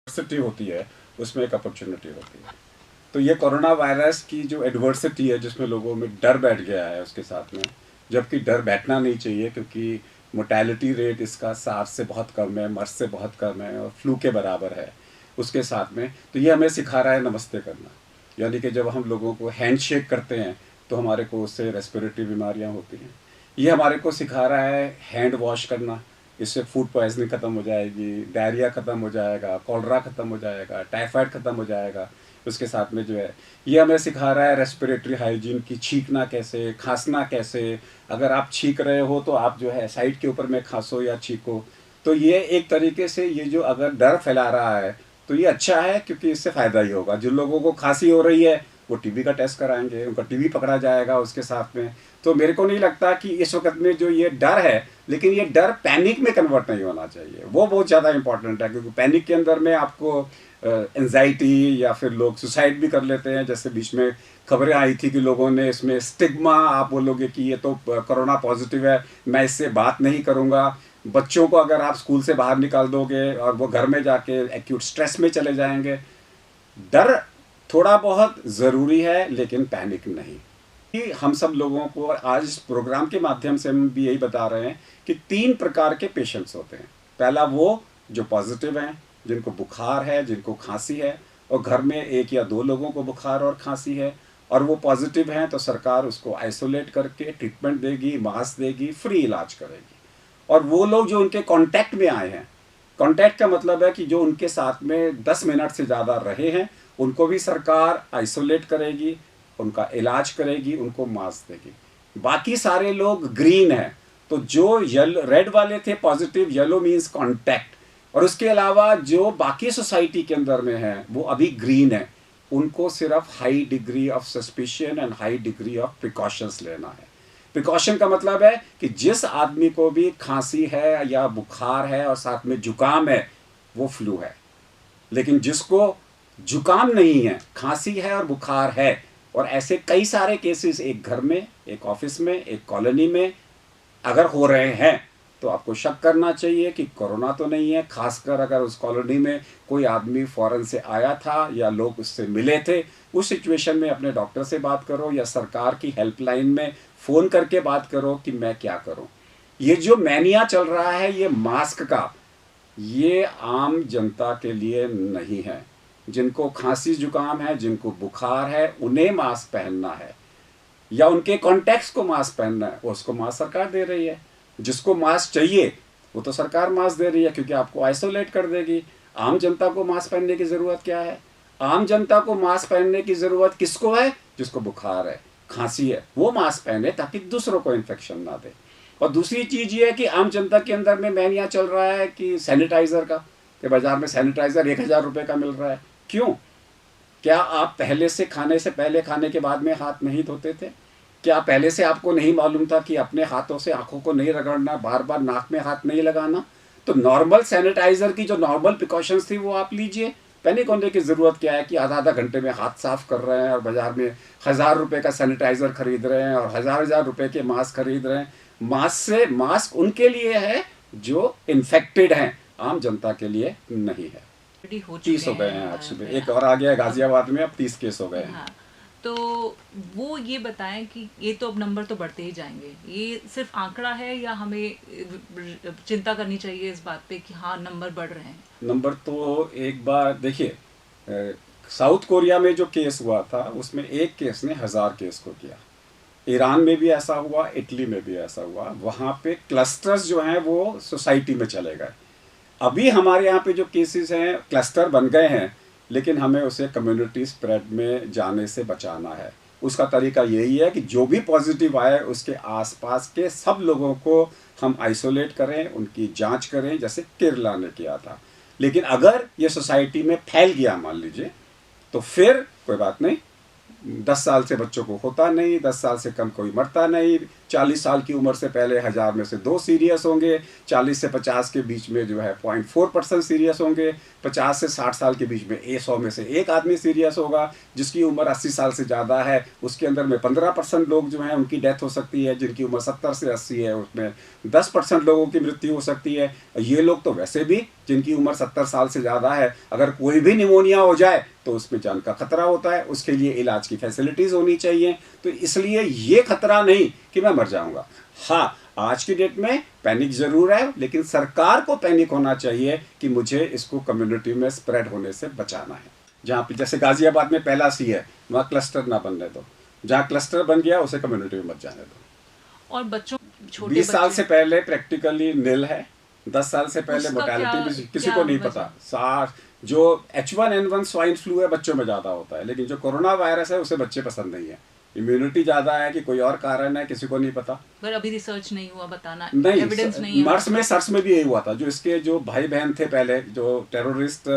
Adversity होती है उसमें एक अपॉर्चुनिटी होती है। तो ये कोरोना वायरस की जो एडवर्सिटी है जिसमें लोगों में डर बैठ गया है उसके साथ में, जबकि डर बैठना नहीं चाहिए क्योंकि मोर्टेलिटी रेट इसका सार्स से बहुत कम है, मर्स से बहुत कम है और फ्लू के बराबर है उसके साथ में। तो ये हमें सिखा रहा है नमस्ते करना, यानी कि जब हम लोगों को हैंड शेक करते हैं तो हमारे को उससे रेस्पिरेटरी बीमारियां होती हैं। ये हमारे को सिखा रहा है हैंड वॉश करना, इससे फूड पॉइजनिंग ख़त्म हो जाएगी, डायरिया ख़त्म हो जाएगा, कॉलरा ख़त्म हो जाएगा, टाइफाइड ख़त्म हो जाएगा। उसके साथ में जो है ये हमें सिखा रहा है रेस्पिरेटरी हाइजीन की, छींकना कैसे, खांसना कैसे। अगर आप छींक रहे हो तो आप जो है साइड के ऊपर में खांसो या छींको। तो ये एक तरीके से ये जो अगर डर फैला रहा है तो ये अच्छा है क्योंकि इससे फ़ायदा ही होगा। जिन लोगों को खांसी हो रही है वो टीबी का टेस्ट कराएंगे, उनका टीबी पकड़ा जाएगा उसके साथ में। तो मेरे को नहीं लगता कि इस वक्त में जो ये डर है, लेकिन ये डर पैनिक में कन्वर्ट नहीं होना चाहिए, वो बहुत ज़्यादा इंपॉर्टेंट है। क्योंकि पैनिक के अंदर में आपको एंजाइटी या फिर लोग सुसाइड भी कर लेते हैं। जैसे बीच में खबरें आई थी कि लोगों ने इसमें स्टिग्मा, आप बोलोगे कि ये तो कोरोना पॉजिटिव है, मैं इससे बात नहीं करूँगा। बच्चों को अगर आप स्कूल से बाहर निकाल दोगे और वो घर में जाके एक्यूट स्ट्रेस में चले जाएंगे। डर थोड़ा बहुत ज़रूरी है लेकिन पैनिक नहीं। कि हम सब लोगों को आज इस प्रोग्राम के माध्यम से हम भी यही बता रहे हैं कि 3 प्रकार के पेशेंट्स होते हैं। पहला वो जो पॉजिटिव हैं, जिनको बुखार है, जिनको खांसी है, और घर में 1 या 2 लोगों को बुखार और खांसी है और वो पॉजिटिव हैं, तो सरकार उसको आइसोलेट करके ट्रीटमेंट देगी, मास्क देगी, फ्री इलाज करेगी। और वो लोग जो उनके कांटेक्ट में आए हैं, कांटेक्ट का मतलब है कि जो उनके साथ में 10 मिनट से ज़्यादा रहे हैं, उनको भी सरकार आइसोलेट करेगी, उनका इलाज करेगी, उनको मास्क देगी। बाकी सारे लोग ग्रीन हैं, तो जो येलो रेड वाले थे पॉजिटिव, येलो मीन्स कांटेक्ट, और उसके अलावा जो बाकी सोसाइटी के अंदर में हैं वो अभी ग्रीन है। उनको सिर्फ high degree of suspicion and high degree of precautions लेना है। प्रिकॉशन का मतलब है कि जिस आदमी को भी खांसी है या बुखार है और साथ में जुकाम है वो फ्लू है। लेकिन जिसको जुकाम नहीं है, खांसी है और बुखार है, और ऐसे कई सारे केसेस एक घर में, एक ऑफिस में, एक कॉलोनी में अगर हो रहे हैं, तो आपको शक करना चाहिए कि कोरोना तो नहीं है। खासकर अगर उस कॉलोनी में कोई आदमी फॉरेन से आया था या लोग उससे मिले थे, उस सिचुएशन में अपने डॉक्टर से बात करो या सरकार की हेल्पलाइन में फ़ोन करके बात करो कि मैं क्या करूं। ये जो मैनिया चल रहा है ये मास्क का, ये आम जनता के लिए नहीं है। जिनको खांसी जुकाम है, जिनको बुखार है, उन्हें मास्क पहनना है या उनके कॉन्टैक्ट्स को मास्क पहनना है, उसको मास्क सरकार दे रही है। जिसको मास्क चाहिए वो तो सरकार मास्क दे रही है क्योंकि आपको आइसोलेट कर देगी। आम जनता को मास्क पहनने की ज़रूरत क्या है? आम जनता को मास्क पहनने की ज़रूरत किसको है? जिसको बुखार है, खांसी है, वो मास्क पहने ताकि दूसरों को इन्फेक्शन ना दे। और दूसरी चीज़ ये है कि आम जनता के अंदर में मैनिया चल रहा है कि सैनिटाइज़र का, कि बाज़ार में सैनिटाइज़र 1000 रुपये का मिल रहा है। क्यों? क्या आप पहले से खाने से पहले, खाने के बाद में हाथ नहीं धोते थे? क्या पहले से आपको नहीं मालूम था कि अपने हाथों से आंखों को नहीं रगड़ना, बार बार नाक में हाथ नहीं लगाना? तो नॉर्मल सैनिटाइज़र की जो नॉर्मल प्रिकॉशंस थी वो आप लीजिए। पैनिक होने की ज़रूरत क्या है कि आधा आधा घंटे में हाथ साफ कर रहे हैं और बाज़ार में 1000 रुपये का सैनिटाइज़र खरीद रहे हैं और 1000 रुपये के मास्क खरीद रहे हैं। मास्क उनके लिए है जो इन्फेक्टेड हैं, आम जनता के लिए नहीं है। ऑलरेडी हो 30 चुके हो गए हैं हैं आज सुबह, वहाँ एक और आ गया पे। गाजियाबाद में, अब 30 केस हो गए हैं। हाँ, तो वो ये बताएं कि ये तो अब नंबर तो बढ़ते ही जाएंगे, ये सिर्फ आंकड़ा है या हमें चिंता करनी चाहिए इस बात पे कि हाँ नंबर बढ़ रहे हैं? नंबर तो एक बार देखिए, साउथ कोरिया में जो केस हुआ था उसमें एक केस ने 1000 केस को किया। ईरान में भी ऐसा हुआ, इटली में भी ऐसा हुआ। वहाँ पे क्लस्टर्स जो हैं वो सोसाइटी में चले गए। अभी हमारे यहाँ पे जो केसेस हैं क्लस्टर बन गए हैं, लेकिन हमें उसे कम्युनिटी स्प्रेड में जाने से बचाना है। उसका तरीका यही है कि जो भी पॉजिटिव आए उसके आसपास के सब लोगों को हम आइसोलेट करें, उनकी जांच करें, जैसे केरला ने किया था। लेकिन अगर ये सोसाइटी में फैल गया मान लीजिए, तो फिर कोई बात नहीं, 10 साल से बच्चों को होता नहीं, 10 साल से कम कोई मरता नहीं, 40 साल की उम्र से पहले 1000 में से 2 सीरियस होंगे, 40 से 50 के बीच में जो है 0.4% सीरियस होंगे, 50 से 60 साल के बीच में 100 में से एक आदमी सीरियस होगा, जिसकी उम्र 80 साल से ज़्यादा है उसके अंदर में 15% लोग जो हैं उनकी डेथ हो सकती है, जिनकी उम्र 70 से 80 है उसमें 10% लोगों की मृत्यु हो सकती है। ये लोग तो वैसे भी जिनकी उम्र 70 साल से ज़्यादा है, अगर कोई भी निमोनिया हो जाए तो उसमें जान का खतरा होता है, उसके लिए इलाज की फैसिलिटीज़ होनी चाहिए। तो इसलिए ये खतरा नहीं कि मैं मर जाऊंगा। हाँ, आज की डेट में पैनिक ज़रूर है, लेकिन सरकार को पैनिक होना चाहिए कि मुझे इसको कम्युनिटी में स्प्रेड होने से बचाना है। जहाँ पे जैसे गाजियाबाद में पहला सी है, वहाँ क्लस्टर ना बनने दो, जहाँ क्लस्टर बन गया उसे कम्युनिटी में मत जाने दो। और बच्चों, छोटे 20 साल बच्चे, से पहले प्रैक्टिकली नील है, 10 साल से पहले उसका मोर्टेलिटी भी किसी क्या को नहीं वजह? पता। जो H1N1 स्वाइन फ्लू है बच्चों में ज़्यादा होता है, लेकिन जो कोरोना वायरस है उसे बच्चे पसंद नहीं है। इम्यूनिटी ज़्यादा है कि कोई और कारण है, किसी को नहीं पता। पर अभी रिसर्च नहीं हुआ, बताना नहीं, एविडेंस नहीं है। मर्स में सर्स में भी यही हुआ था। जो इसके जो भाई बहन थे पहले, जो टेररिस्ट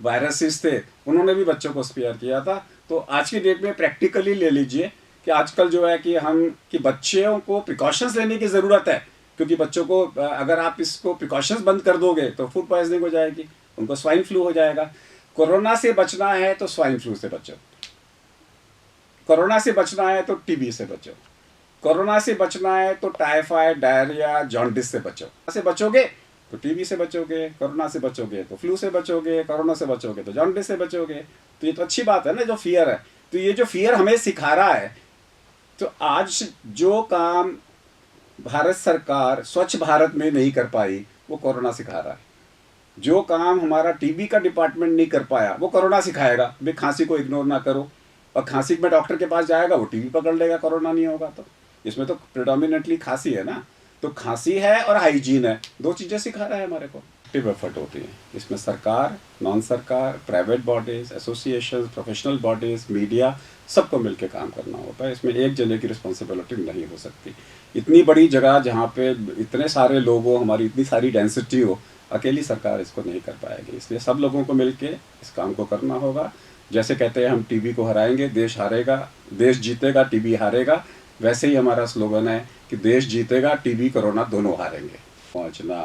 वायरसेस थे, उन्होंने भी बच्चों को स्पेयर किया था। तो आज की डेट में प्रैक्टिकली ले लीजिए कि आजकल जो है कि बच्चों को प्रिकॉशंस लेने की ज़रूरत है, क्योंकि बच्चों को अगर आप इसको प्रिकॉशंस बंद कर दोगे तो फूड पॉइजनिंग हो जाएगी, उनको स्वाइन फ्लू हो जाएगा। कोरोना से बचना है तो स्वाइन फ्लू से बचो, कोरोना से बचना है तो टीबी से बचो, कोरोना से बचना है तो टाइफाइड, डायरिया, जॉन्डिस से बचो। से बचोगे तो टीबी से बचोगे, कोरोना से बचोगे तो फ्लू से बचोगे, कोरोना से बचोगे तो जॉन्डिस से बचोगे। तो ये तो अच्छी बात है ना, जो फियर है। तो ये जो फियर हमें सिखा रहा है, तो आज जो काम भारत सरकार स्वच्छ भारत में नहीं कर पाई वो कोरोना सिखा रहा है। जो काम हमारा टीबी का डिपार्टमेंट नहीं कर पाया वो कोरोना सिखाएगा। भाई खांसी को इग्नोर ना करो, और खांसी में डॉक्टर के पास जाएगा वो टीबी पकड़ लेगा, कोरोना नहीं होगा। तो इसमें तो प्रेडोमिनेटली खांसी है ना, तो खांसी है और हाइजीन है, 2 चीज़ें सिखा रहा है हमारे को। एक्टिव एफर्ट होती है इसमें, सरकार, नॉन सरकार, private bodies, association, professional bodies, media, सबको मिलकर काम करना होता है। इसमें एक जने की रिस्पॉन्सिबिलिटी नहीं हो सकती। इतनी बड़ी जगह जहाँ पे इतने सारे लोग हो, हमारी इतनी सारी डेंसिटी हो, अकेली सरकार इसको नहीं कर पाएगी। इसलिए सब लोगों को मिलके इस काम को करना होगा। जैसे कहते हैं हम टीबी को हराएंगे, देश हारेगा, देश जीतेगा, टीबी हारेगा, वैसे ही हमारा स्लोगन है कि देश जीतेगा, टीबी कोरोना दोनों हारेंगे। पहुँचना,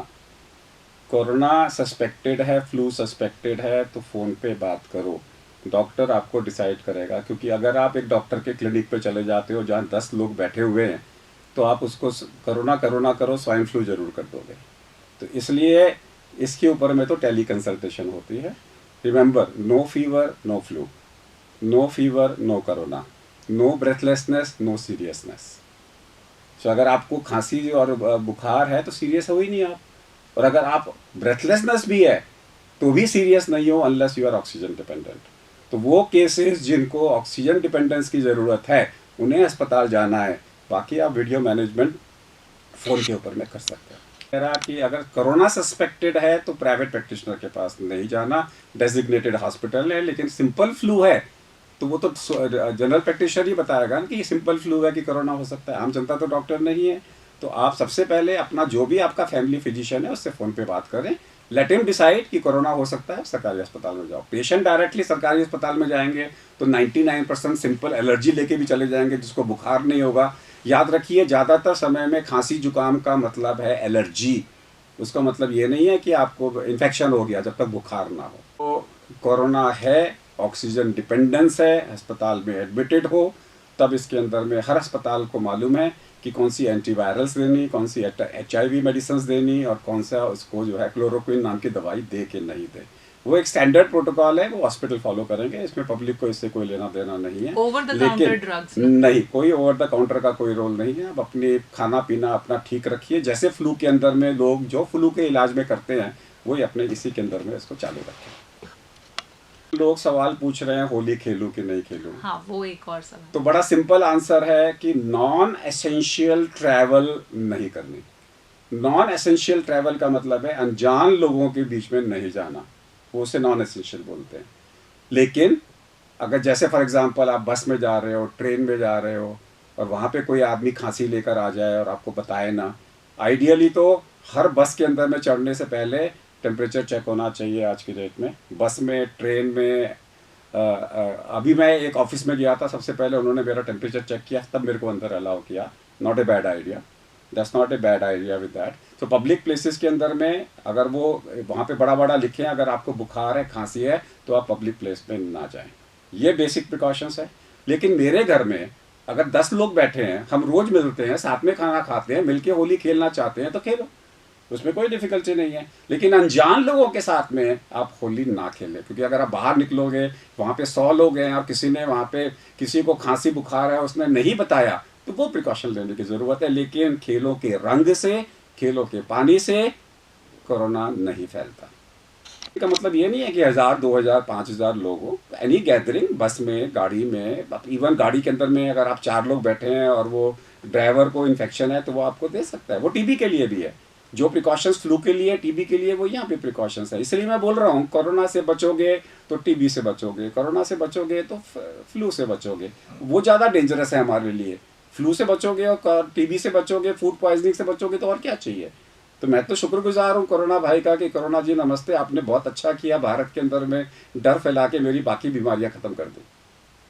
कोरोना सस्पेक्टेड है, फ्लू सस्पेक्टेड है तो फ़ोन पे बात करो, डॉक्टर आपको डिसाइड करेगा। क्योंकि अगर आप एक डॉक्टर के क्लिनिक पे चले जाते हो जहाँ 10 लोग बैठे हुए हैं, तो आप उसको कोरोना करो स्वाइन फ्लू ज़रूर कर दोगे। तो इसलिए इसके ऊपर में तो टेली कंसल्टेशन होती है। Remember, no fever no flu, no fever no corona, no breathlessness no seriousness. तो अगर आपको खांसी और बुखार है तो सीरियस हो ही नहीं आप, और अगर आप ब्रेथलेसनेस भी है तो भी सीरियस नहीं हो unless you are oxygen dependent. तो वो केसेस जिनको ऑक्सीजन डिपेंडेंस की ज़रूरत है उन्हें अस्पताल जाना है, बाकी आप वीडियो मैनेजमेंट फ़ोन के ऊपर में कर सकते हैं। कह रहा कि अगर कोरोना सस्पेक्टेड है तो प्राइवेट प्रैक्टिशनर के पास नहीं जाना, डेजिग्नेटेड हॉस्पिटल है। लेकिन सिंपल फ्लू है तो वो तो जनरल प्रैक्टिशनर ही बताएगा ना कि ये सिंपल फ्लू है कि कोरोना हो सकता है, आम जनता तो डॉक्टर नहीं है। तो आप सबसे पहले अपना जो भी आपका फैमिली फिजिशियन है उससे फ़ोन पे बात करें, लेट हिम डिसाइड कि कोरोना हो सकता है, सरकारी अस्पताल में जाओ। पेशेंट डायरेक्टली सरकारी अस्पताल में जाएंगे तो 99% सिंपल एलर्जी लेके भी चले जाएंगे जिसको बुखार नहीं होगा। याद रखिए, ज़्यादातर समय में खांसी जुकाम का मतलब है एलर्जी, उसका मतलब ये नहीं है कि आपको इन्फेक्शन हो गया जब तक बुखार ना हो। तो कोरोना है, ऑक्सीजन डिपेंडेंस है, अस्पताल में एडमिटेड हो, तब इसके अंदर में हर अस्पताल को मालूम है कि कौन सी एंटीवायरल्स देनी, कौन सी HIV मेडिसिन देनी, और कौन सा उसको जो है क्लोरोक्विन नाम की दवाई दे के नहीं दे। वो एक स्टैंडर्ड प्रोटोकॉल है, वो हॉस्पिटल फॉलो करेंगे, इसमें पब्लिक को इससे कोई लेना देना नहीं है। ओवर द काउंटर ड्रग्स नहीं, कोई ओवर द काउंटर का कोई रोल नहीं है। आप अपनी खाना पीना अपना ठीक रखिए, जैसे फ्लू के अंदर में लोग जो फ्लू के इलाज में करते हैं वही अपने इसी के अंदर में इसको चालू रखें। लोग सवाल पूछ रहे हैं होली खेलूं कि नहीं खेलूं। हाँ, वो एक और सवाल। तो बड़ा सिंपल आंसर है कि नॉन एसेंशियल ट्रैवल नहीं करनी। नॉन एसेंशियल ट्रैवल का मतलब है अनजान लोगों के बीच में नहीं जाना, वो उसे नॉन एसेंशियल बोलते हैं। लेकिन अगर जैसे फॉर एग्जांपल आप बस में जा रहे हो, ट्रेन में जा रहे हो, और वहाँ पे कोई आदमी खांसी लेकर आ जाए और आपको बताए ना, आइडियली तो हर बस के अंदर में चढ़ने से पहले टेम्परेचर चेक होना चाहिए। आज की डेट में बस में, ट्रेन में, अभी मैं एक ऑफिस में गया था, सबसे पहले उन्होंने मेरा टेम्परेचर चेक किया, तब मेरे को अंदर अलाउ किया। Not a bad idea, that's not a bad idea with that. तो पब्लिक प्लेसेस के अंदर में अगर वो वहाँ पे बड़ा बड़ा लिखें अगर आपको बुखार है खांसी है तो आप पब्लिक प्लेस में ना जाएं, ये बेसिक प्रिकॉशंस है। लेकिन मेरे घर में अगर 10 लोग बैठे हैं, हम रोज मिलते हैं, साथ में खाना खाते हैं, मिलके होली खेलना चाहते हैं तो खेलो, उसमें कोई डिफिकल्टी नहीं है। लेकिन अनजान लोगों के साथ में आप होली ना खेलें, क्योंकि अगर आप बाहर निकलोगे वहाँ पे 100 लोग हैं और किसी ने वहाँ पे किसी को खांसी बुखार है उसने नहीं बताया तो वो प्रिकॉशन लेने की ज़रूरत है। लेकिन खेलों के रंग से, खेलों के पानी से कोरोना नहीं फैलता। इसका मतलब ये नहीं है कि 1000, 2000, 5000 लोग हो, एनी गैदरिंग, बस में, गाड़ी में, इवन गाड़ी के अंदर में अगर आप 4 लोग बैठे हैं और वो ड्राइवर को इन्फेक्शन है तो वो आपको दे सकता है। वो टीबी के लिए भी है, जो प्रिकॉशंस फ्लू के लिए, टीबी के लिए, वो यहाँ पे प्रिकॉशंस है। इसलिए मैं बोल रहा हूँ कोरोना से बचोगे तो टीबी से बचोगे, कोरोना से बचोगे तो फ्लू से बचोगे, वो ज़्यादा डेंजरस है हमारे लिए। फ्लू से बचोगे और टीबी से बचोगे, फूड पॉइजनिंग से बचोगे तो और क्या चाहिए। तो मैं तो शुक्रगुजार हूँ कोरोना भाई का कि कोरोना जी नमस्ते, आपने बहुत अच्छा किया भारत के अंदर में डर फैला के मेरी बाकी बीमारियां ख़त्म कर दी।